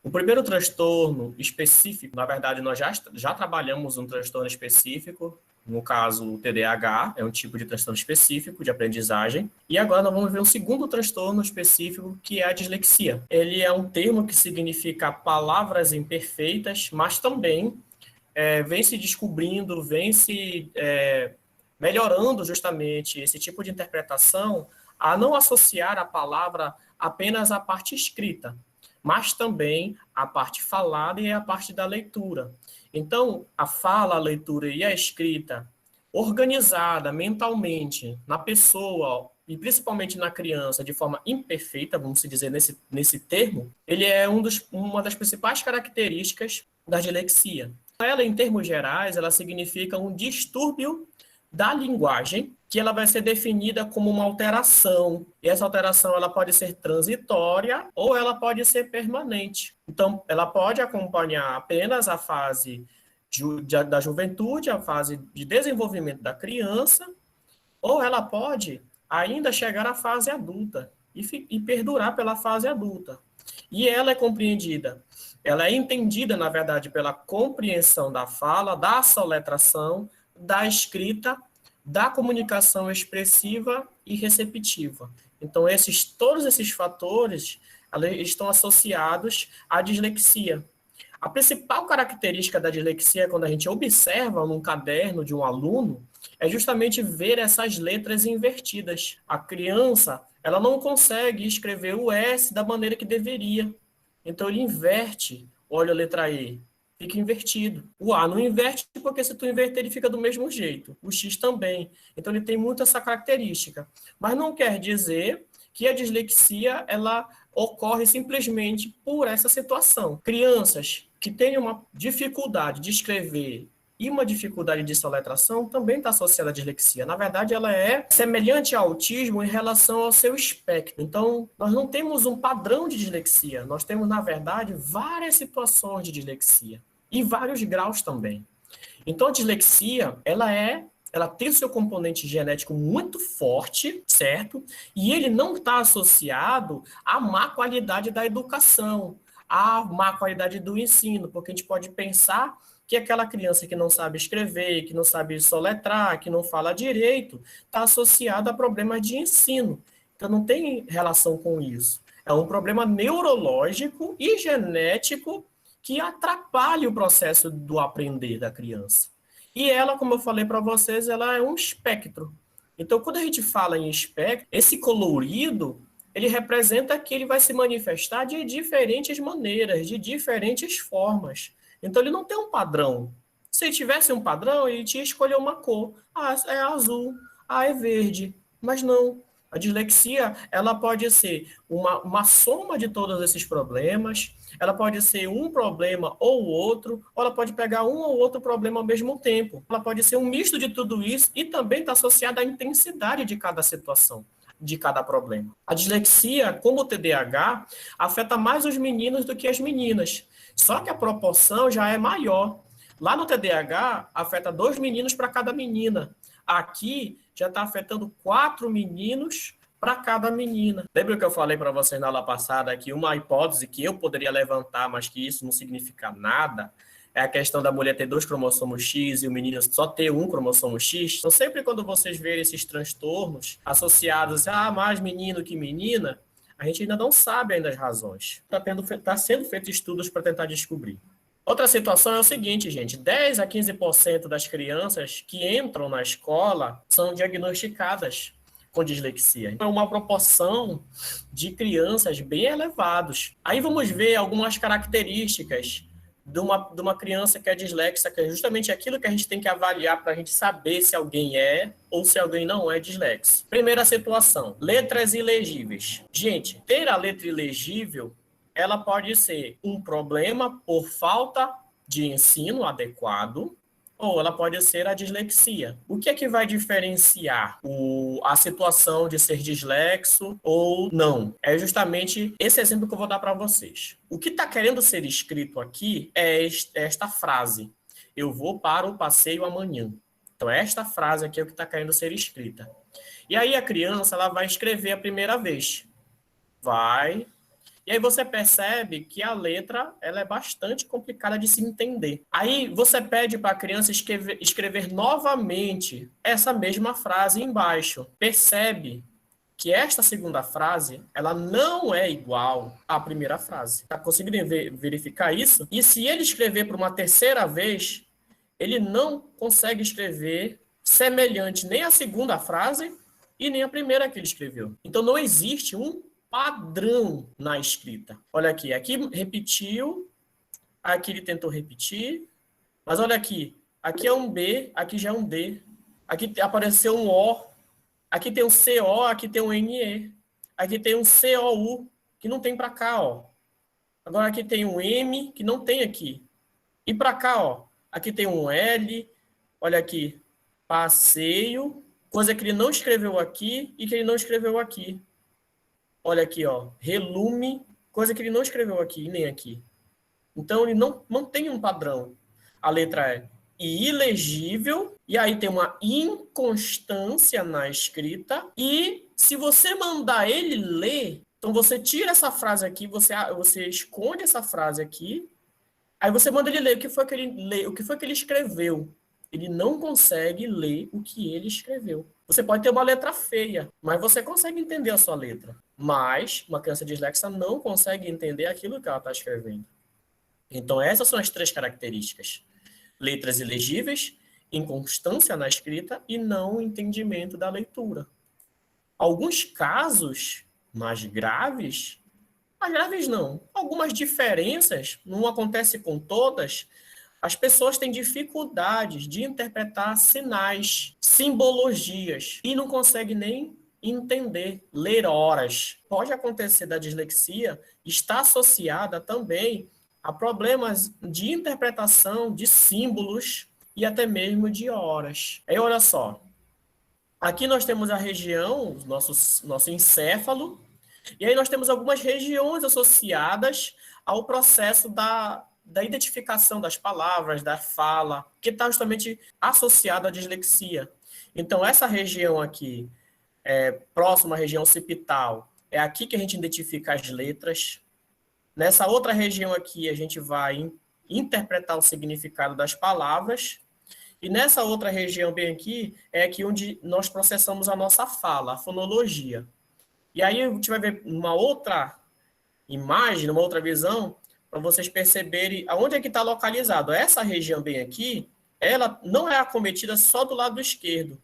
O primeiro transtorno específico, na verdade, nós já trabalhamos um transtorno específico, no caso, o TDAH, é um tipo de transtorno específico de aprendizagem. E agora nós vamos ver um segundo transtorno específico, que é a dislexia. Ele é um termo que significa palavras imperfeitas, mas também vem se descobrindo, melhorando justamente esse tipo de interpretação a não associar a palavra apenas à parte escrita, mas também a parte falada e a parte da leitura. Então, a fala, a leitura e a escrita organizada mentalmente na pessoa e principalmente na criança de forma imperfeita, vamos dizer nesse termo, ele é uma das principais características da dislexia. Ela, em termos gerais, ela significa um distúrbio da linguagem, que ela vai ser definida como uma alteração. E essa alteração ela pode ser transitória ou ela pode ser permanente. Então, ela pode acompanhar apenas a fase da juventude, a fase de desenvolvimento da criança, ou ela pode ainda chegar à fase adulta e perdurar pela fase adulta. E ela é compreendida, ela é entendida, na verdade, pela compreensão da fala, da soletração, da escrita, da comunicação expressiva e receptiva. Então, todos esses fatores estão associados à dislexia. A principal característica da dislexia, quando a gente observa num caderno de um aluno, é justamente ver essas letras invertidas. A criança, ela não consegue escrever o S da maneira que deveria. Então, ele inverte, olha a letra E, fica invertido. O A não inverte, porque se tu inverter, ele fica do mesmo jeito. O X também. Então, ele tem muito essa característica. Mas não quer dizer que a dislexia, ela ocorre simplesmente por essa situação. Crianças que têm uma dificuldade de escrever e uma dificuldade de soletração também está associada à dislexia. Na verdade, ela é semelhante ao autismo em relação ao seu espectro. Então, nós não temos um padrão de dislexia. Nós temos, na verdade, várias situações de dislexia e vários graus também. Então, a dislexia, ela tem o seu componente genético muito forte, certo? E ele não está associado à má qualidade da educação, à má qualidade do ensino, porque a gente pode pensar que aquela criança que não sabe escrever, que não sabe soletrar, que não fala direito, está associada a problemas de ensino. Então, não tem relação com isso. É um problema neurológico e genético que atrapalha o processo do aprender da criança. E ela, como eu falei para vocês, ela é um espectro. Então, quando a gente fala em espectro, esse colorido, ele representa que ele vai se manifestar de diferentes maneiras, de diferentes formas. Então, ele não tem um padrão. Se tivesse um padrão, ele tinha escolher uma cor. Ah, é azul, ah, é verde. Mas não. A dislexia, ela pode ser uma soma de todos esses problemas, ela pode ser um problema ou outro, ou ela pode pegar um ou outro problema ao mesmo tempo. Ela pode ser um misto de tudo isso e também está associada à intensidade de cada situação, de cada problema. A dislexia, como o TDAH, afeta mais os meninos do que as meninas. Só que a proporção já é maior. Lá no TDAH, afeta 2 meninos para cada menina. Aqui, já está afetando 4 meninos para cada menina. Lembra que eu falei para vocês na aula passada que uma hipótese que eu poderia levantar, mas que isso não significa nada, é a questão da mulher ter 2 cromossomos X e o menino só ter um cromossomo X. Então, sempre quando vocês verem esses transtornos associados a mais menino que menina, a gente ainda não sabe ainda as razões. Está sendo feito estudos para tentar descobrir. Outra situação é o seguinte, gente, 10 a 15% das crianças que entram na escola são diagnosticadas com dislexia. É uma proporção de crianças bem elevados. Aí vamos ver algumas características de uma criança que é disléxica, que é justamente aquilo que a gente tem que avaliar para a gente saber se alguém é ou se alguém não é dislexo. Primeira situação, letras ilegíveis. Gente, ter a letra ilegível ela pode ser um problema por falta de ensino adequado, ou ela pode ser a dislexia. O que é que vai diferenciar a situação de ser dislexo ou não? É justamente esse exemplo que eu vou dar para vocês. O que está querendo ser escrito aqui é esta frase: eu vou para o passeio amanhã. Então, esta frase aqui é o que está querendo ser escrita. E aí a criança ela vai escrever a primeira vez. Vai E aí você percebe que a letra ela é bastante complicada de se entender. Aí você pede para a criança escrever novamente essa mesma frase embaixo. Percebe que esta segunda frase, ela não é igual à primeira frase. Está conseguindo verificar isso? E se ele escrever por uma terceira vez, ele não consegue escrever semelhante nem à segunda frase e nem à primeira que ele escreveu. Então não existe um padrão na escrita. Olha aqui, aqui repetiu, aqui ele tentou repetir, mas olha aqui é um B, aqui já é um D, aqui apareceu um O, aqui tem um CO, aqui tem um NE, aqui tem um COU, que não tem para cá, ó. Agora aqui tem um M, que não tem aqui. E para cá, ó, aqui tem um L, olha aqui, passeio, coisa que ele não escreveu aqui e que ele não escreveu aqui. Olha aqui, ó, relume, coisa que ele não escreveu aqui e nem aqui. Então, ele não tem um padrão. A letra é ilegível, e aí tem uma inconstância na escrita, e se você mandar ele ler, então você tira essa frase aqui, você esconde essa frase aqui, aí você manda ele ler o que foi que ele escreveu. Ele não consegue ler o que ele escreveu. Você pode ter uma letra feia, mas você consegue entender a sua letra. Mas uma criança dislexa não consegue entender aquilo que ela está escrevendo. Então, essas são as 3 características. Letras ilegíveis, inconstância na escrita e não entendimento da leitura. Alguns casos mais graves não, algumas diferenças, não acontece com todas, as pessoas têm dificuldades de interpretar sinais, simbologias, e não conseguem nem entender, ler horas. Pode acontecer da dislexia, está associada também a problemas de interpretação de símbolos e até mesmo de horas. Aí, olha só, aqui nós temos a região, nosso encéfalo, e aí nós temos algumas regiões associadas ao processo da identificação das palavras, da fala, que está justamente associada à dislexia. Então, essa região aqui, próxima à região occipital, é aqui que a gente identifica as letras. Nessa outra região aqui, a gente vai interpretar o significado das palavras. E nessa outra região bem aqui, é aqui onde nós processamos a nossa fala, a fonologia. E aí a gente vai ver uma outra imagem, uma outra visão, para vocês perceberem aonde é que está localizado. Essa região bem aqui, ela não é acometida só do lado esquerdo,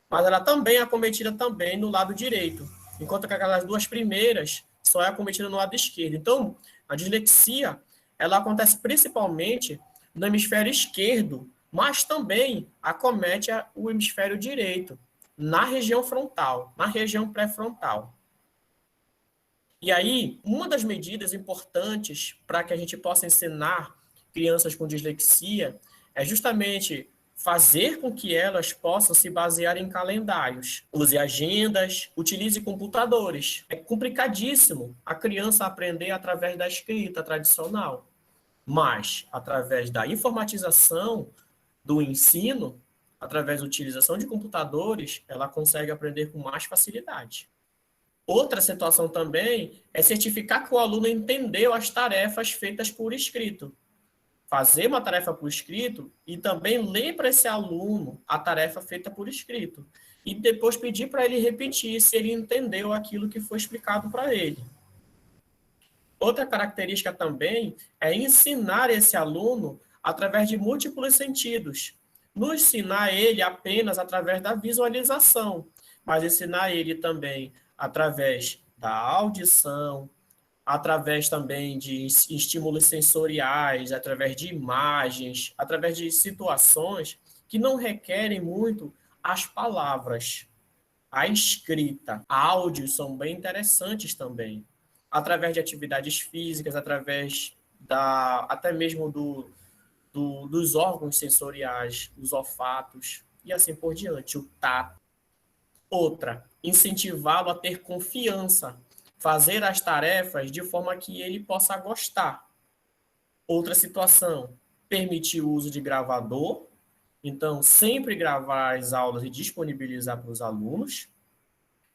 mas ela também é acometida também no lado direito, enquanto que aquelas 2 primeiras só é acometida no lado esquerdo. Então, a dislexia, ela acontece principalmente no hemisfério esquerdo, mas também acomete o hemisfério direito, na região frontal, na região pré-frontal. E aí, uma das medidas importantes para que a gente possa ensinar crianças com dislexia é justamente fazer com que elas possam se basear em calendários. Use agendas, utilize computadores. É complicadíssimo a criança aprender através da escrita tradicional, mas através da informatização do ensino, através da utilização de computadores, ela consegue aprender com mais facilidade. Outra situação também é certificar que o aluno entendeu as tarefas feitas por escrito. Fazer uma tarefa por escrito e também ler para esse aluno a tarefa feita por escrito. E depois pedir para ele repetir se ele entendeu aquilo que foi explicado para ele. Outra característica também é ensinar esse aluno através de múltiplos sentidos. Não ensinar ele apenas através da visualização, mas ensinar ele também através da audição, através também de estímulos sensoriais, através de imagens, através de situações que não requerem muito as palavras. A escrita, áudios são bem interessantes também, através de atividades físicas, através até mesmo dos órgãos sensoriais, os olfatos e assim por diante, o tato. Outra, incentivá-lo a ter confiança, fazer as tarefas de forma que ele possa gostar. Outra situação, permitir o uso de gravador, então sempre gravar as aulas e disponibilizar para os alunos.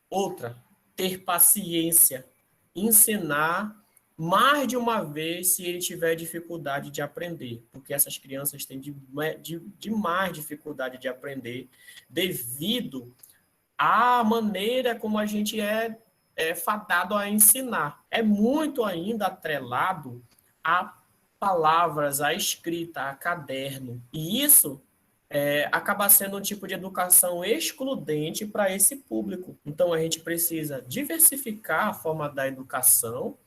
Outra, ter paciência, ensinar, mais de uma vez se ele tiver dificuldade de aprender, porque essas crianças têm mais dificuldade de aprender devido à maneira como a gente é fadado a ensinar. É muito ainda atrelado a palavras, a escrita, a caderno. E isso acaba sendo um tipo de educação excludente para esse público. Então, a gente precisa diversificar a forma da educação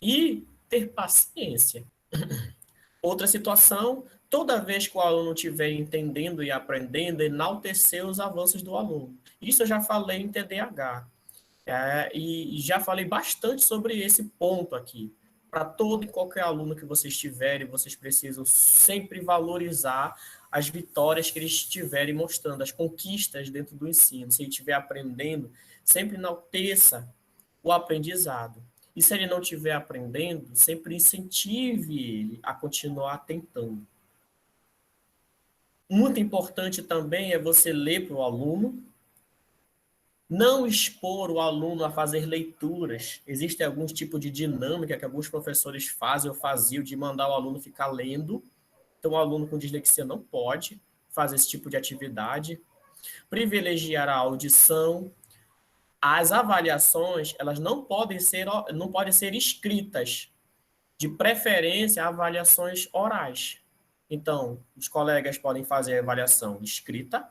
e ter paciência. Outra situação, toda vez que o aluno estiver entendendo e aprendendo, enaltecer os avanços do aluno. Isso eu já falei em TDAH. E já falei bastante sobre esse ponto aqui. Para todo e qualquer aluno que vocês tiverem, vocês precisam sempre valorizar as vitórias que eles estiverem mostrando, as conquistas dentro do ensino. Se ele estiver aprendendo, sempre enalteça o aprendizado. E se ele não estiver aprendendo, sempre incentive ele a continuar tentando. Muito importante também é você ler para o aluno, não expor o aluno a fazer leituras. Existe algum tipo de dinâmica que alguns professores fazem ou faziam de mandar o aluno ficar lendo. Então, o aluno com dislexia não pode fazer esse tipo de atividade. Privilegiar a audição. As avaliações, elas não podem ser escritas. De preferência, avaliações orais. Então, os colegas podem fazer a avaliação escrita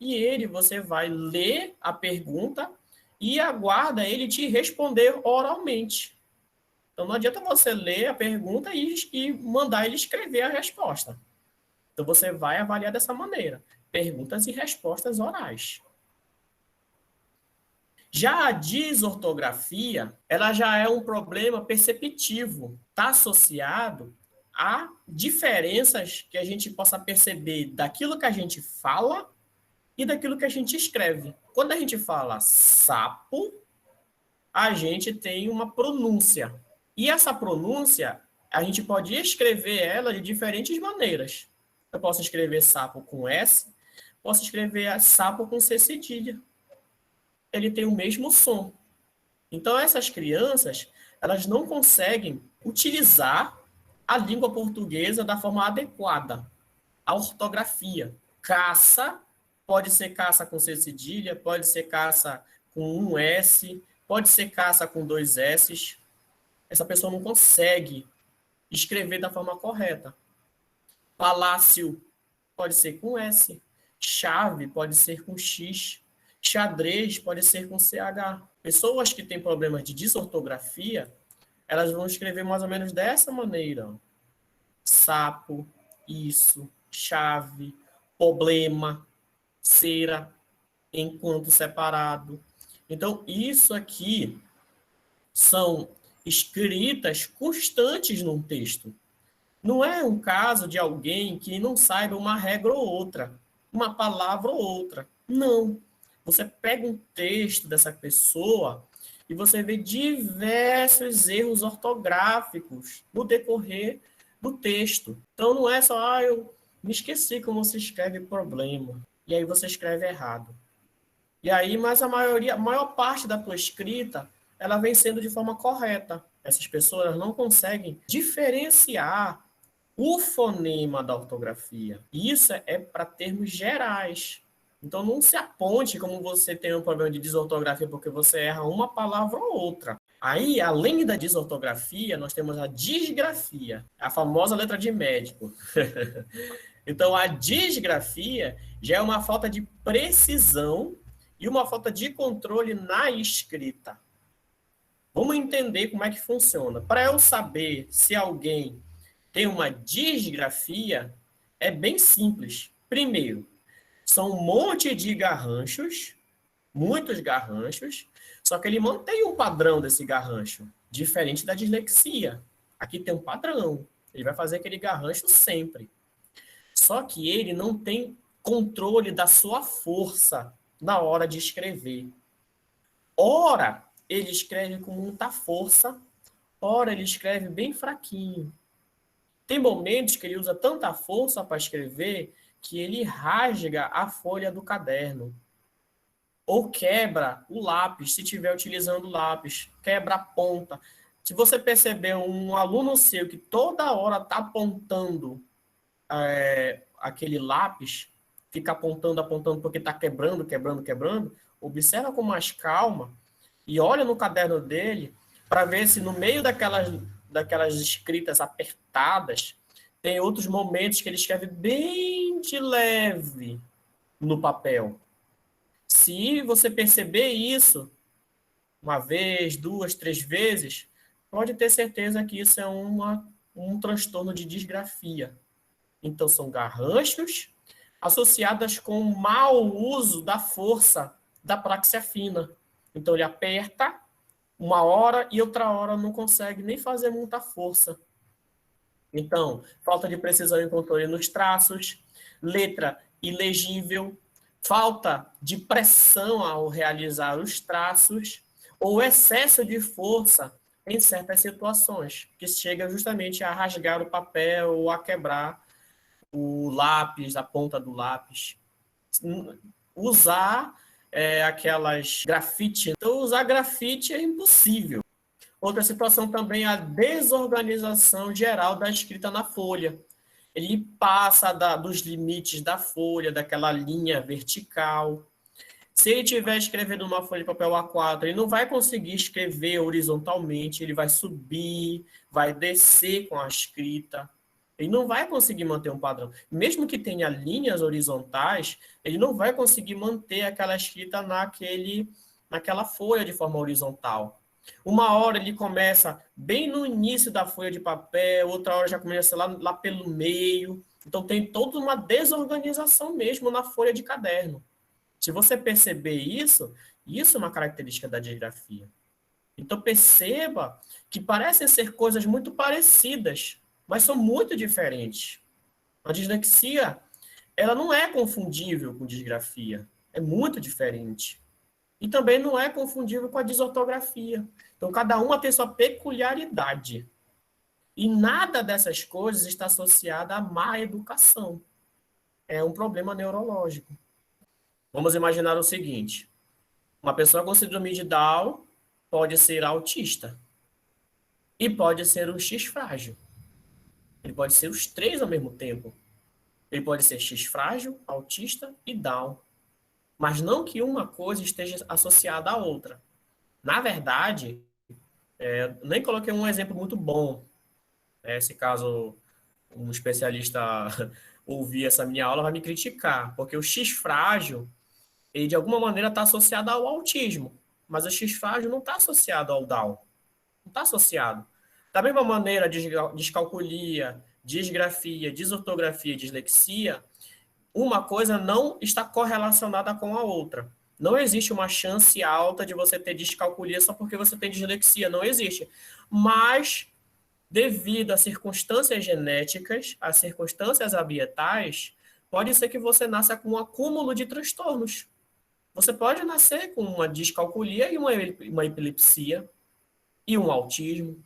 e você vai ler a pergunta e aguarda ele te responder oralmente. Então, não adianta você ler a pergunta e mandar ele escrever a resposta. Então, você vai avaliar dessa maneira. Perguntas e respostas orais. Já a desortografia, ela já é um problema perceptivo. Está associado a diferenças que a gente possa perceber daquilo que a gente fala e daquilo que a gente escreve. Quando a gente fala sapo, a gente tem uma pronúncia. E essa pronúncia, a gente pode escrever ela de diferentes maneiras. Eu posso escrever sapo com S, posso escrever sapo com C cedilha. Ele tem o mesmo som. Então, essas crianças, elas não conseguem utilizar a língua portuguesa da forma adequada. A ortografia. Caça, pode ser caça com C cedilha, pode ser caça com um S, pode ser caça com 2 S's. Essa pessoa não consegue escrever da forma correta. Palácio pode ser com S. Chave pode ser com X. Xadrez pode ser com CH. Pessoas que têm problemas de desortografia, elas vão escrever mais ou menos dessa maneira. Sapo, isso, chave, problema, cera, enquanto separado. Então, isso aqui são escritas constantes num texto. Não é um caso de alguém que não saiba uma regra ou outra, uma palavra ou outra. Não. Você pega um texto dessa pessoa e você vê diversos erros ortográficos no decorrer do texto. Então, não é só, eu me esqueci como se escreve problema. E aí você escreve errado. E aí, mas a maior parte da tua escrita, ela vem sendo de forma correta. Essas pessoas não conseguem diferenciar o fonema da ortografia. Isso é para termos gerais. Então, não se aponte como você tem um problema de desortografia porque você erra uma palavra ou outra. Aí, além da desortografia, nós temos a disgrafia, a famosa letra de médico. Então, a disgrafia já é uma falta de precisão e uma falta de controle na escrita. Vamos entender como é que funciona. Para eu saber se alguém tem uma disgrafia, é bem simples. Primeiro, são um monte de garranchos, muitos garranchos, só que ele mantém um padrão desse garrancho, diferente da dislexia. Aqui tem um padrão, ele vai fazer aquele garrancho sempre. Só que ele não tem controle da sua força na hora de escrever. Ora, ele escreve com muita força, ora, ele escreve bem fraquinho. Tem momentos que ele usa tanta força para escrever que ele rasga a folha do caderno. Ou quebra o lápis, se estiver utilizando o lápis. Quebra a ponta. Se você perceber um aluno seu que toda hora está apontando aquele lápis, fica apontando, apontando porque está quebrando, quebrando, quebrando, observa com mais calma e olha no caderno dele para ver se no meio daquelas escritas apertadas tem outros momentos que ele escreve bem de leve no papel. Se você perceber isso uma vez, duas, três vezes, pode ter certeza que isso é um transtorno de disgrafia. Então, são garranchos associadas com o mau uso da força da praxia fina. Então, ele aperta uma hora e outra hora não consegue nem fazer muita força. Então, falta de precisão e controle nos traços, letra ilegível, falta de pressão ao realizar os traços, ou excesso de força em certas situações, que chega justamente a rasgar o papel ou a quebrar o lápis, a ponta do lápis. Usar aquelas grafite. Então, usar grafite é impossível. Outra situação também é a desorganização geral da escrita na folha. Ele passa dos limites da folha, daquela linha vertical. Se ele estiver escrevendo uma folha de papel A4, ele não vai conseguir escrever horizontalmente, ele vai subir, vai descer com a escrita. Ele não vai conseguir manter um padrão. Mesmo que tenha linhas horizontais, ele não vai conseguir manter aquela escrita naquela folha de forma horizontal. Uma hora ele começa bem no início da folha de papel, outra hora já começa lá pelo meio. Então tem toda uma desorganização mesmo na folha de caderno. Se você perceber isso, isso é uma característica da disgrafia. Então perceba que parecem ser coisas muito parecidas, mas são muito diferentes. A dislexia, ela não é confundível com disgrafia, é muito diferente. E também não é confundível com a desortografia. Então, cada uma tem sua peculiaridade. E nada dessas coisas está associada à má educação. É um problema neurológico. Vamos imaginar o seguinte: uma pessoa com síndrome de Down pode ser autista e pode ser um X frágil. Ele pode ser os três ao mesmo tempo. Ele pode ser X frágil, autista e Down. Mas não que uma coisa esteja associada à outra. Na verdade, nem coloquei um exemplo muito bom. Se caso um especialista ouvir essa minha aula, vai me criticar, porque o X frágil, ele de alguma maneira está associado ao autismo, mas o X frágil não está associado ao Down. Não está associado. Da mesma maneira, descalculia, disgrafia, desortografia, dislexia, uma coisa não está correlacionada com a outra. Não existe uma chance alta de você ter descalculia só porque você tem dislexia. Não existe. Mas, devido a circunstâncias genéticas, a circunstâncias ambientais, pode ser que você nasça com um acúmulo de transtornos. Você pode nascer com uma descalculia e uma epilepsia e um autismo.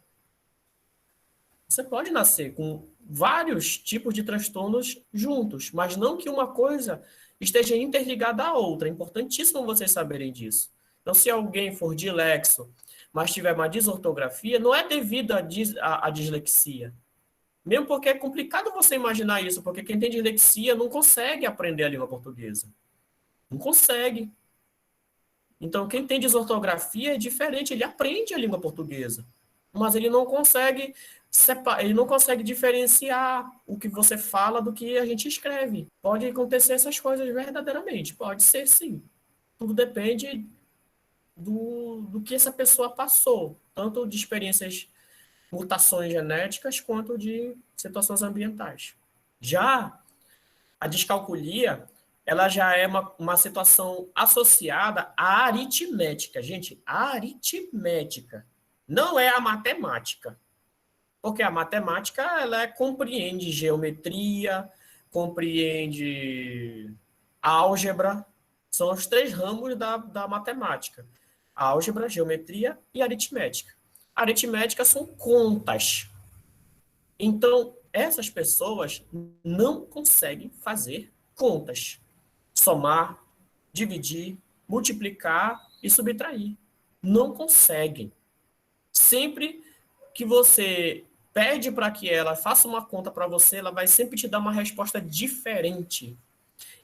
Você pode nascer com vários tipos de transtornos juntos, mas não que uma coisa esteja interligada à outra. É importantíssimo vocês saberem disso. Então, se alguém for dilexo, mas tiver uma desortografia, não é devido à dislexia. Mesmo porque é complicado você imaginar isso, porque quem tem dislexia não consegue aprender a língua portuguesa. Não consegue. Então, quem tem desortografia é diferente, ele aprende a língua portuguesa, mas ele não consegue diferenciar o que você fala do que a gente escreve. Pode acontecer essas coisas verdadeiramente, pode ser sim. Tudo depende do que essa pessoa passou, tanto de experiências, mutações genéticas, quanto de situações ambientais. Já a descalculia, ela já é uma situação associada à aritmética. Gente, a aritmética não é a matemática. Porque a matemática, ela compreende geometria, compreende álgebra. São os três ramos da matemática. Álgebra, geometria e aritmética. A aritmética são contas. Então, essas pessoas não conseguem fazer contas. Somar, dividir, multiplicar e subtrair. Não conseguem. Sempre que você pede para que ela faça uma conta para você, ela vai sempre te dar uma resposta diferente.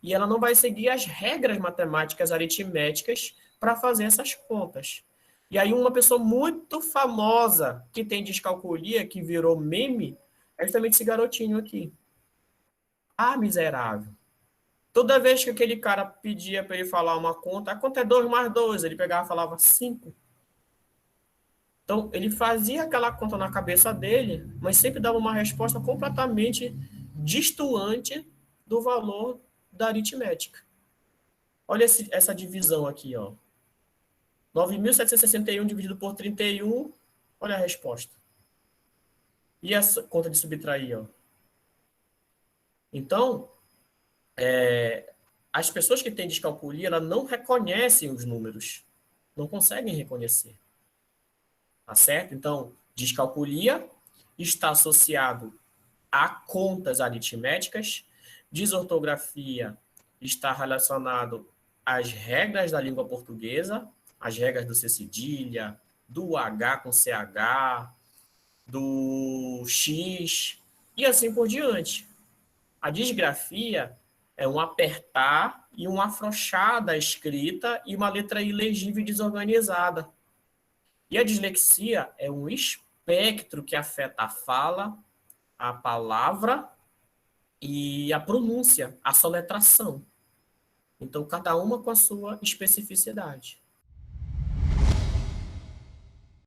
E ela não vai seguir as regras matemáticas aritméticas para fazer essas contas. E aí uma pessoa muito famosa que tem descalculia, que virou meme, é justamente esse garotinho aqui. Ah, miserável. Toda vez que aquele cara pedia para ele falar uma conta, a conta é 2 mais 2, ele pegava e falava 5. Então, ele fazia aquela conta na cabeça dele, mas sempre dava uma resposta completamente distoante do valor da aritmética. Olha essa divisão aqui, ó. 9.761 dividido por 31, olha a resposta. E essa conta de subtrair, ó. Então, as pessoas que têm descalculia, elas não reconhecem os números. Não conseguem reconhecer. Tá certo? Então, descalculia está associado a contas aritméticas. Desortografia está relacionado às regras da língua portuguesa, as regras do C cedilha, do H com CH, do X, e assim por diante. A disgrafia é um apertar e um afrouxar da escrita e uma letra ilegível e desorganizada. E a dislexia é um espectro que afeta a fala, a palavra e a pronúncia, a soletração. Então, cada uma com a sua especificidade.